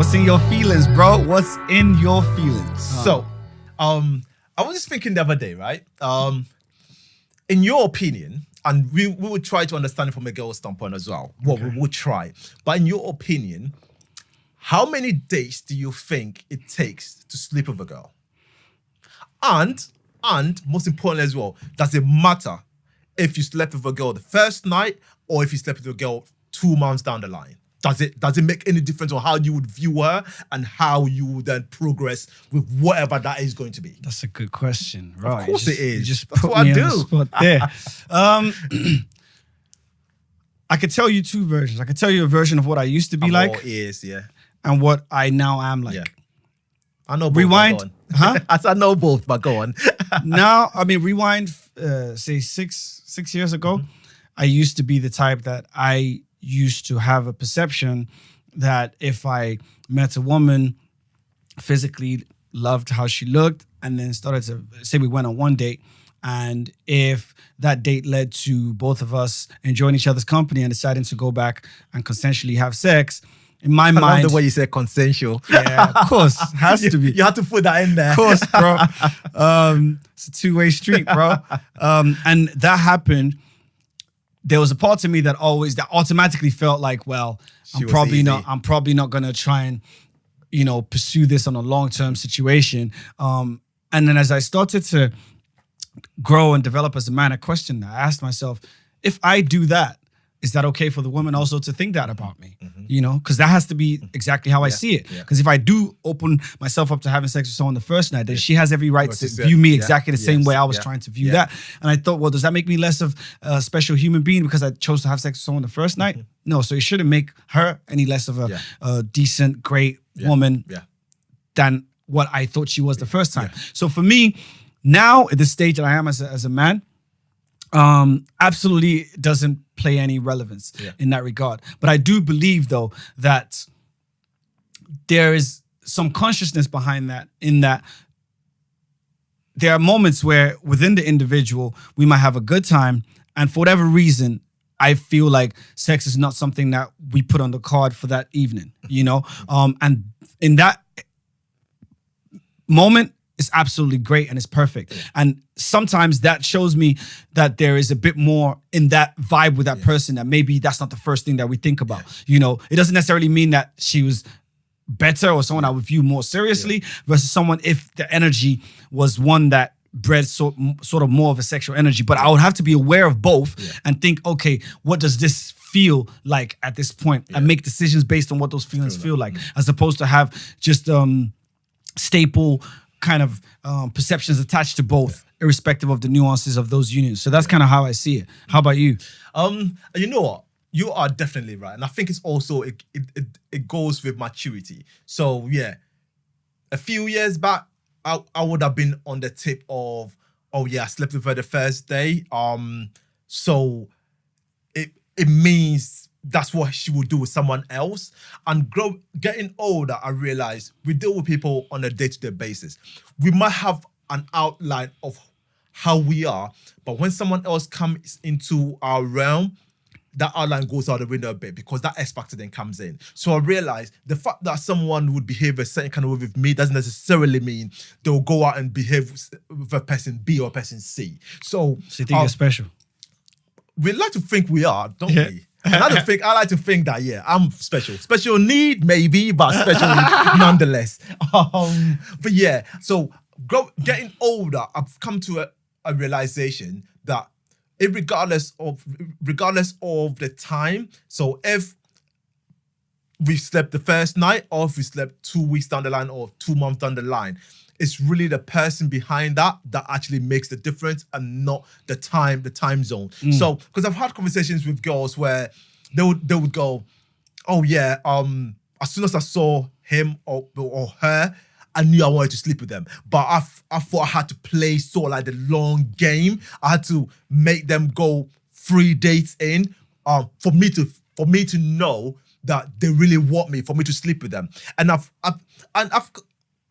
What's in your feelings, bro? What's in your feelings? So, I was just thinking the other day, right? In your opinion, and we would try to understand it from a girl's standpoint as well. Well, we would try. But in your opinion, how many dates do you think it takes to sleep with a girl? And most importantly as well, does it matter if you slept with a girl the first night or if you slept with a girl 2 months down the line? Does it make any difference on how you would view her and how you would then progress with whatever that is going to be? That's a good question, right? Of course it is. You just That's put what me I on do. the spot there. I could tell you two versions. I could tell you a version of what I used to be like All ears, yeah. and what I now am like. Yeah. I know both. Rewind. But go on. Huh? I know both, but go on. Now, I mean, rewind, say 6 years ago, I used to be the type that I used to have a perception that if I met a woman, physically loved how she looked, and then started to say we went on one date, and if that date led to both of us enjoying each other's company and deciding to go back and consensually have sex, in my mind, I love the way you said consensual. yeah, of course, has to be. You have to put that in there. Of course, bro. It's a two-way street, bro. And that happened. There was a part of me that automatically felt like, well, I'm probably not gonna try and, pursue this on a long-term situation. And then as I started to grow and develop as a man, I questioned that. I asked myself, if I do that, is that okay for the woman also to think that about me? Because that has to be exactly how I see it. Because if I do open myself up to having sex with someone the first night, then she has every right to view me exactly the same way I was trying to view that. And I thought, well, does that make me less of a special human being because I chose to have sex with someone the first night? No, so it shouldn't make her any less of a decent, great woman than what I thought she was the first time. So for me, now at the stage that I am as a man, absolutely doesn't play any relevance in that regard. But I do believe, though, that there is some consciousness behind that, in that there are moments where within the individual, we might have a good time, and for whatever reason, I feel like sex is not something that we put on the card for that evening, and in that moment, it's absolutely great and it's perfect. And sometimes that shows me that there is a bit more in that vibe with that person, that maybe that's not the first thing that we think about. It doesn't necessarily mean that she was better or someone I would view more seriously versus someone if the energy was one that bred sort of more of a sexual energy. But I would have to be aware of both and think, okay, what does this feel like at this point? And make decisions based on what those feelings feel like, as opposed to have just staple kind of perceptions attached to both, irrespective of the nuances of those unions. So that's kind of how I see it. How about you? You know what? You are definitely right. And I think it's also, it goes with maturity. So yeah, a few years back, I would have been on the tip of, oh yeah, I slept with her the first day. So it means that's what she would do with someone else. And getting older, I realized we deal with people on a day-to-day basis. We might have an outline of how we are, but when someone else comes into our realm, that outline goes out the window a bit because that X factor then comes in. So I realized the fact that someone would behave a certain kind of way with me doesn't necessarily mean they'll go out and behave with a person B or a person C. So you think you're special? We like to think we are, don't we? And I like to think that, I'm special. Special need, maybe, but special nonetheless. But yeah, so getting older, I've come to a realization that regardless of the time, so if we slept the first night or if we slept 2 weeks down the line or 2 months down the line, it's really the person behind that actually makes the difference and not the time zone. So, because I've had conversations with girls where they would go, oh yeah, as soon as I saw him or her, I knew I wanted to sleep with them. But I thought I had to play sort of like the long game. I had to make them go 3 dates in for me to know that they really want me, for me to sleep with them. And I've at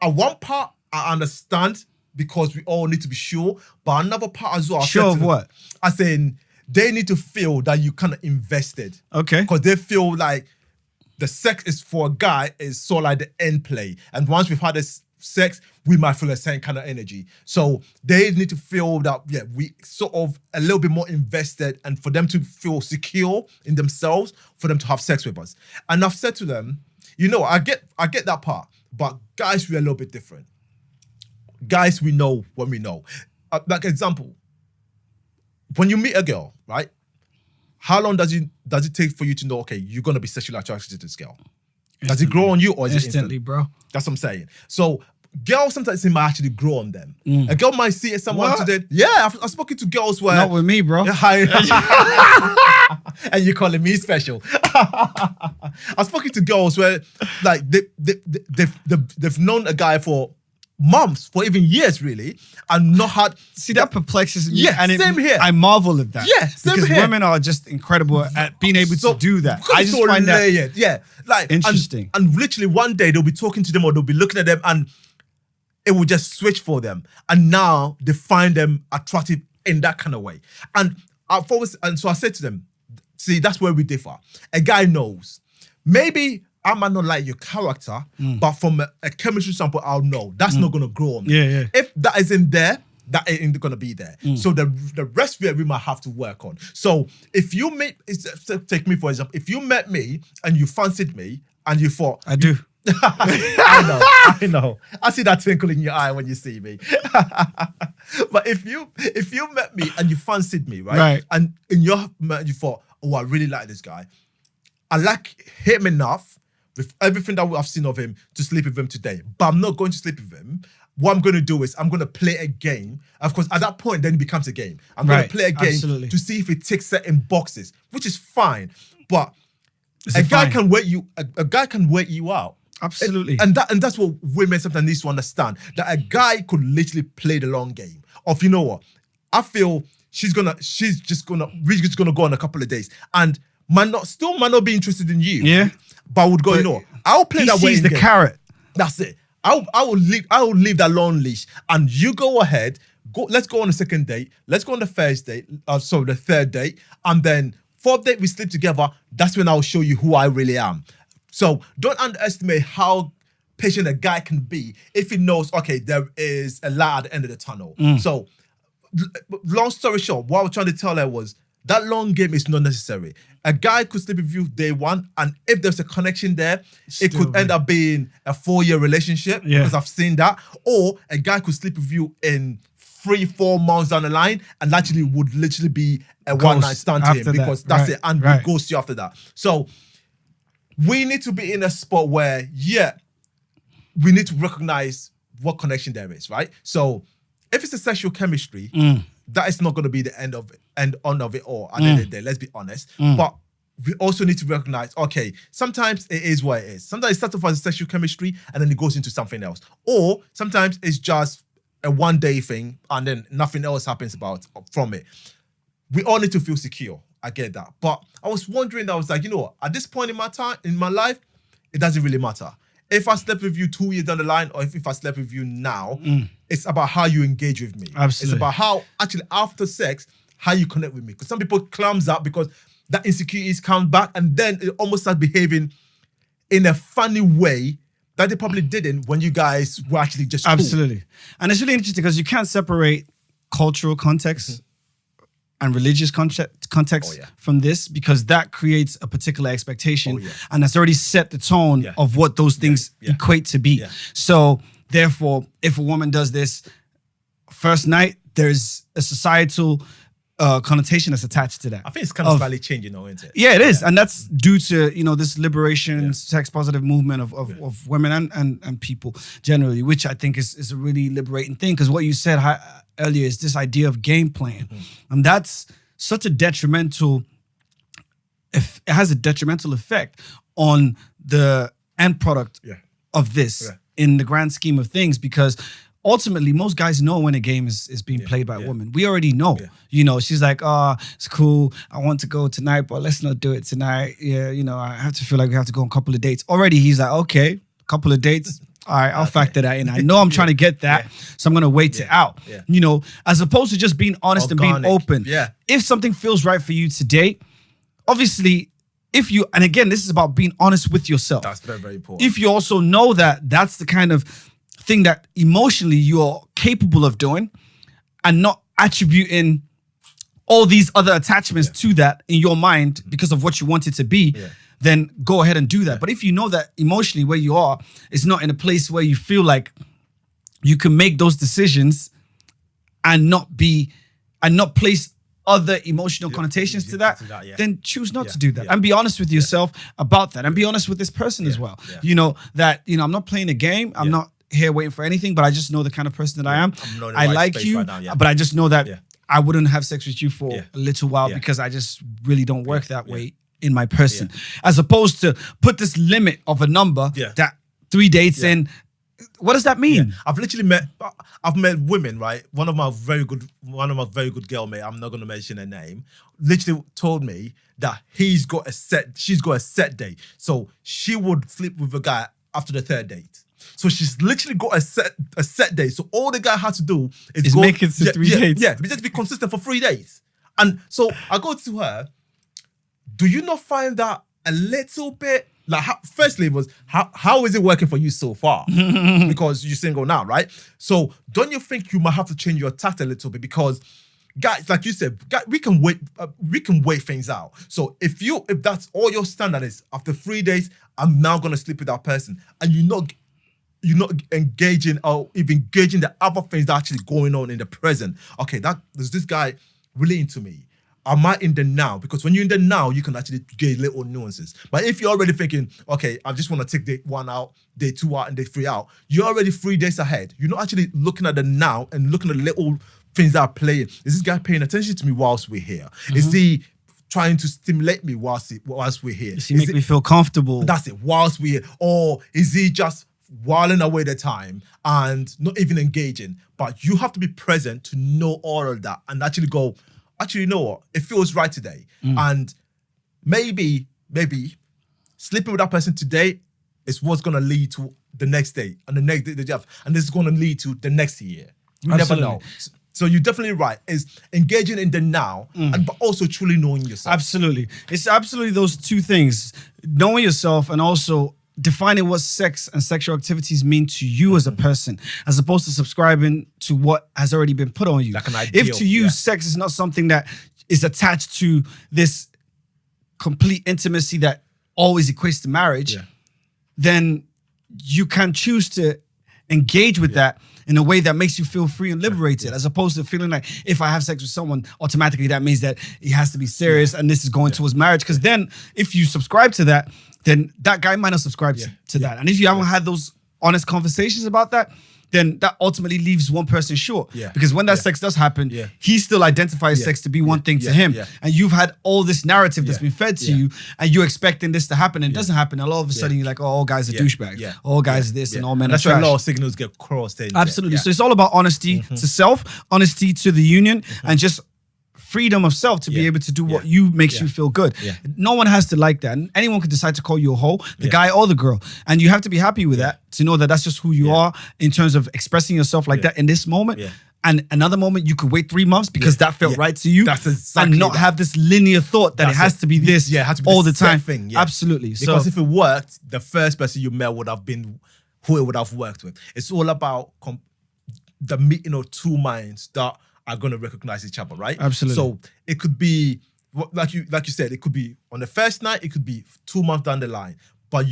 one part, I understand because we all need to be sure, but another part as well. Sure of what? I saying they need to feel that you kind of invested. Okay. Because they feel like the sex is for a guy is sort of like the end play. And once we've had this sex, we might feel the same kind of energy. So they need to feel that, we sort of a little bit more invested, and for them to feel secure in themselves, for them to have sex with us. And I've said to them, I get that part, but guys, we're a little bit different. Guys, we know when we know. Like example, when you meet a girl, right? How long does it take for you to know, okay, you're going to be sexually attracted to this girl? Does it grow on you, or is it instantly, bro? That's what I'm saying. So girls, sometimes it might actually grow on them. A girl might see someone today. Yeah, I've spoken to girls where... Not with me, bro. And you're calling me special. I've spoken to girls where like they've known a guy for months, for even years, really, and not had... See, that perplexes me. Yeah, and same here. I marvel at that. Yeah, same because here. women are just incredible at being able to do that. I just find layered. Like interesting. And literally one day they'll be talking to them, or they'll be looking at them, and it will just switch for them. And now they find them attractive in that kind of way. And so I said to them, see, that's where we differ. A guy knows. Maybe I might not like your character, but from a chemistry sample, I'll know. That's not going to grow on me. Yeah. If that isn't there, that ain't going to be there. So the rest of it, we might have to work on. So if you take me for example, if you met me and you fancied me and you thought... I do. I know. I see that twinkle in your eye when you see me. But if you met me and you fancied me, right? And in your mind you thought, oh, I really like this guy. I like him enough with everything that I've seen of him to sleep with him today. But I'm not going to sleep with him. What I'm going to do is I'm going to play a game. Of course, at that point, then it becomes a game. I'm going to play a game to see if it ticks certain boxes, which is fine. But a guy can wait you out. Absolutely. And that's what women sometimes need to understand. That a guy could literally play the long game. Of, you know what? I feel we're just gonna go on a couple of days. And might not be interested in you. Yeah. But would go, I'll play that way. He sees the carrot. That's it. I will leave that long leash, and you go ahead. Let's go on the second date. Let's go on the first date. The third date, and then fourth date we sleep together. That's when I'll show you who I really am. So don't underestimate how patient a guy can be if he knows, okay, there is a light at the end of the tunnel. So long story short, what I was trying to tell her was that long game is not necessary. A guy could sleep with you day one, and if there's a connection there, it could end up being a 4-year relationship, because I've seen that. Or a guy could sleep with you in 3-4 months down the line, and actually would literally be a one-night stand to him, because that's it, and we ghost you after that. So we need to be in a spot where, we need to recognize what connection there is, right? So if it's a sexual chemistry, that is not going to be the end of it all at the end of the day. Let's be honest. But we also need to recognize, okay, sometimes it is what it is. Sometimes it starts off as a sexual chemistry and then it goes into something else. Or sometimes it's just a one-day thing and then nothing else happens from it. We all need to feel secure. I get that. But I was wondering, I was like, you know what? At this point in my life, it doesn't really matter. If I slept with you 2 years down the line, or if I slept with you now, it's about how you engage with me. Absolutely. It's about how, actually, after sex, how you connect with me. Because some people clams up because that insecurities come back, and then it almost starts behaving in a funny way that they probably didn't when you guys were actually just cool. Absolutely. And it's really interesting because you can't separate cultural context and religious context from this, because that creates a particular expectation and that's already set the tone of what those things equate to be. So therefore, if a woman does this first night, there's a societal connotation that's attached to that. I think it's kind of slightly changing though, isn't it? Yeah, it is. And that's due to, this liberation, sex positive movement of women and people generally, which I think is a really liberating thing. Because what you said earlier is this idea of game playing. And that's such a detrimental, it has a detrimental effect on the end product of this in the grand scheme of things, because ultimately, most guys know when a game is being played by a woman. We already know. She's like, oh, it's cool. I want to go tonight, but let's not do it tonight. I have to feel like we have to go on a couple of dates. Already, he's like, okay, a couple of dates. All right, I'll factor that in. I know I'm trying to get that, so I'm going to wait it out. As opposed to just being honest and being open. If something feels right for you today, obviously, and again, this is about being honest with yourself. That's very, very important. If you also know that that's the kind of thing that emotionally you're capable of doing and not attributing all these other attachments to that in your mind because of what you want it to be, then go ahead and do that. But if you know that emotionally where you are is not in a place where you feel like you can make those decisions and not place other emotional connotations to that, then choose not to do that. And be honest with yourself about that. And be honest with this person as well. You know, that, I'm not playing a game. I'm not here waiting for anything, but I just know the kind of person that I am. I like you, but I just know that I wouldn't have sex with you for a little while because I just really don't work that way in my person. As opposed to put this limit of a number that 3 dates in. What does that mean? I've met women, right? One of my very good girl mate, I'm not gonna mention her name, literally told me that she's got a set date. So she would sleep with a guy after the 3rd date. So she's literally got a set date. So all the guy had to do is make it to 3 dates. Yeah, just be consistent for 3 days. And so I go to her, do you not find that a little bit, like, firstly was, how is it working for you so far? Because you're single now, right? So don't you think you might have to change your tact a little bit? Because guys, like you said, we can wait things out. So if that's all your standard is, after 3 days, I'm now gonna sleep with that person, and you're not engaging or even engaging the other things that are actually going on in the present. Okay, there's this guy really into me. Am I in the now? Because when you're in the now, you can actually get little nuances. But if you're already thinking, okay, I just want to take day 1 out, day 2 out, and day 3 out, you're already 3 days ahead. You're not actually looking at the now and looking at little things that are playing. Is this guy paying attention to me whilst we're here? Is he trying to stimulate me whilst we're here? Does he make me feel comfortable? That's it, whilst we're here. Or is he just whiling away the time and not even engaging? But you have to be present to know all of that and actually go, actually, you know what? It feels right today. And maybe sleeping with that person today is what's going to lead to the next day and the next day, and this is going to lead to the next year. You never know. So you're definitely right. Is engaging in the now, but also truly knowing yourself. Absolutely. It's absolutely those two things. Knowing yourself and also defining what sex and sexual activities mean to you as a person, as opposed to subscribing to what has already been put on you. Like an ideal, if to you, sex is not something that is attached to this complete intimacy that always equates to marriage, then you can choose to engage with that in a way that makes you feel free and liberated, as opposed to feeling like if I have sex with someone, automatically that means that it has to be serious and this is going towards marriage. Because then if you subscribe to that, then that guy might not subscribe to that. And if you haven't had those honest conversations about that, then that ultimately leaves one person short. Because when that sex does happen, he still identifies sex to be one thing to him. And you've had all this narrative that's been fed to you, and you're expecting this to happen, and it doesn't happen. And all of a sudden, you're like, oh, all guys are douchebags. All guys are this, and all men are trash. That's where a lot of signals get crossed in. Absolutely. So it's all about honesty to self, honesty to the union, and just freedom of self to be able to do what makes you feel good. No one has to like that. And anyone could decide to call you a hoe, the guy or the girl. And you have to be happy with that, to know that that's just who you are in terms of expressing yourself like that in this moment. And another moment, you could wait 3 months because that felt right to you. That's exactly, and not have this linear thought that it has to be this all the time. Thing, Absolutely. Because if it worked, the first person you met would have been who it would have worked with. It's all about the meeting of two minds that are going to recognize each other, right? Absolutely. So it could be, like you said, it could be on the first night, it could be 2 months down the line. But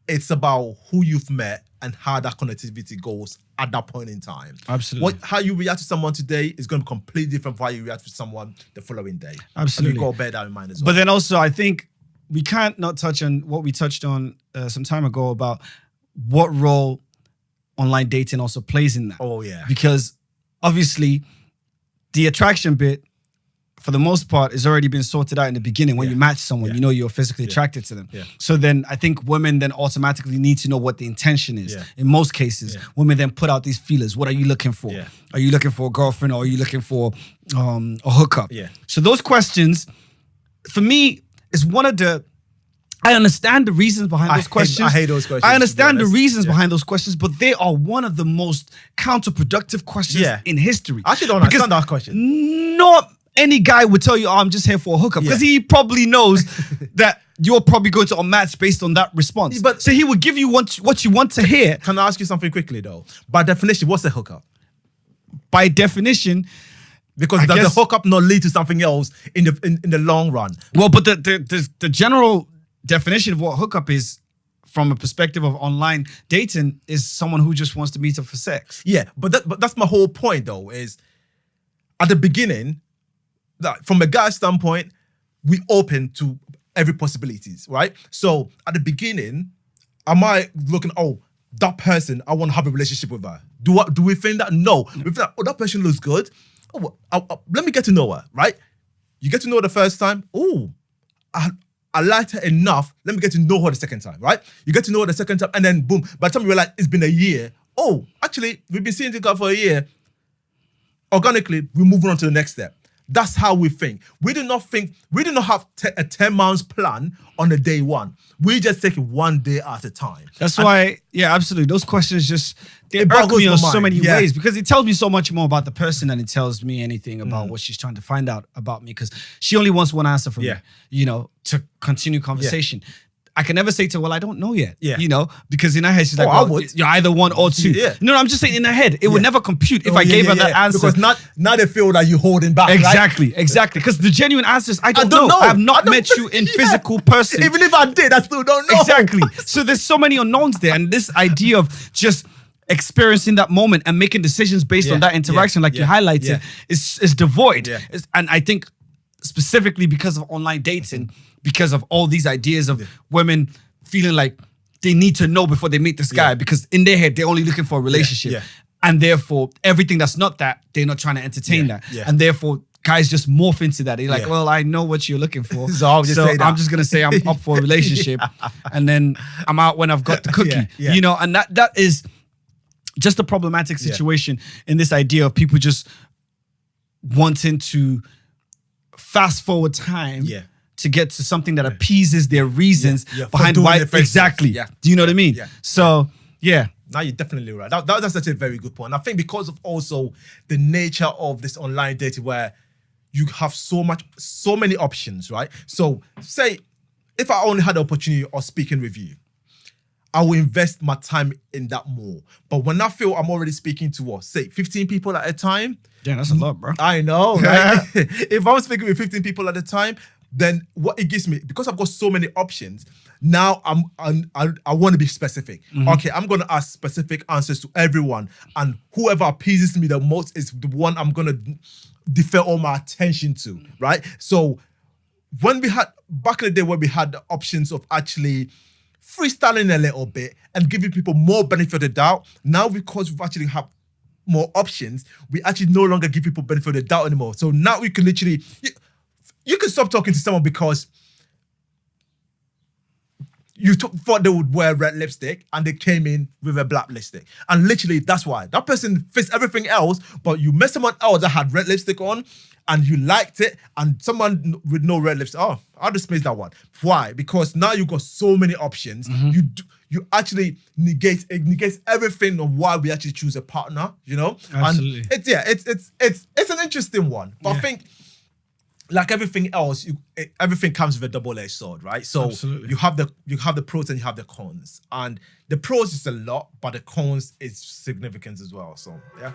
it's about who you've met and how that connectivity goes at that point in time. Absolutely. How you react to someone today is going to be completely different from how you react to someone the following day. Absolutely. And you got to bear that in mind as well. But then also, I think we can't not touch on what we touched on some time ago about what role online dating also plays in that. Oh, yeah. Because obviously, the attraction bit, for the most part, has already been sorted out in the beginning. When you match someone, you know you're physically attracted to them. So then I think women then automatically need to know what the intention is. In most cases, women then put out these feelers. What are you looking for? Are you looking for a girlfriend, or are you looking for a hookup? So those questions, for me, is one of the... I understand the reasons behind those questions. I hate those questions. I understand the reasons behind those questions, but they are one of the most counterproductive questions in history. I actually don't understand that question. Not any guy would tell you, oh, I'm just here for a hookup, because he probably knows that you're probably going to unmatch based on that response. But so he would give you what you want to hear. Can I ask you something quickly though? By definition, what's a hookup? By definition, because does the hookup not lead to something else in the long run? Well, but the general definition of what hookup is, from a perspective of online dating, is someone who just wants to meet up for sex. Yeah, but that's my whole point though, is at the beginning, that from a guy's standpoint, we open to every possibilities, right? So at the beginning, am I looking, oh, that person, I want to have a relationship with her. Do we think that? No. We think that, oh, that person looks good. Oh, let me get to know her, right? You get to know her the first time. Oh, I liked her enough. Let me get to know her the second time, right? You get to know her the second time, and then boom. By the time you realize it's been a year, oh, actually, we've been seeing this guy for a year. Organically, we're moving on to the next step. That's how we think. We do not have a 10 months plan on the day one. We just take it one day at a time. That's why, yeah, absolutely. Those questions just, they irk me on so many ways, because it tells me so much more about the person than it tells me anything about what she's trying to find out about me, because she only wants one answer from me, to continue conversation. I can never say to her, well, I don't know yet, because in her head, she's like, well, you're either one or two. No, I'm just saying in her head, it would never compute if I gave her that answer. Because now they feel that you're holding back, Exactly, right? exactly. Because the genuine answer is, I don't know. I have not met you in physical person. Even if I did, I still don't know. Exactly. So there's so many unknowns there. And this idea of just experiencing that moment and making decisions based on that interaction, like you highlighted, is devoid. And I think specifically because of online dating, because of all these ideas of women feeling like they need to know before they meet this guy, because in their head, they're only looking for a relationship. And therefore, everything that's not that, they're not trying to entertain that. And therefore, guys just morph into that. They're like, well, I know what you're looking for. So I'm just going to say I'm up for a relationship. And then I'm out when I've got the cookie. And that is just a problematic situation in this idea of people just wanting to fast forward time to get to something that appeases their reasons behind why. Exactly. Do you know what I mean? So, Now you're definitely right. That's actually a very good point. I think because of also the nature of this online dating, where you have so many options, right? So say if I only had the opportunity of speaking with you, I will invest my time in that more. But when I feel I'm already speaking to, say 15 people at a time. Yeah, that's a lot, bro. I know, right? If I'm speaking with 15 people at a time, then what it gives me, because I've got so many options, now I want to be specific. Okay, I'm going to ask specific answers to everyone, and whoever appeases me the most is the one I'm going to defer all my attention to, right? So when we had, back in the day when we had the options of actually freestyling a little bit and giving people more benefit of the doubt, now because we've actually have more options, we actually no longer give people benefit of the doubt anymore. So now we can literally, you can stop talking to someone because you thought they would wear red lipstick and they came in with a black lipstick. And literally, that's why. That person fits everything else, but you met someone else that had red lipstick on and you liked it, and someone with no red lipstick, oh, I'll just miss that one. Why? Because now you've got so many options. You actually negates everything of why we actually choose a partner, Absolutely. And it's an interesting one. But I think, like everything else, everything comes with a double-edged sword, right? So you have the pros and you have the cons, and the pros is a lot, but the cons is significant as well. So yeah.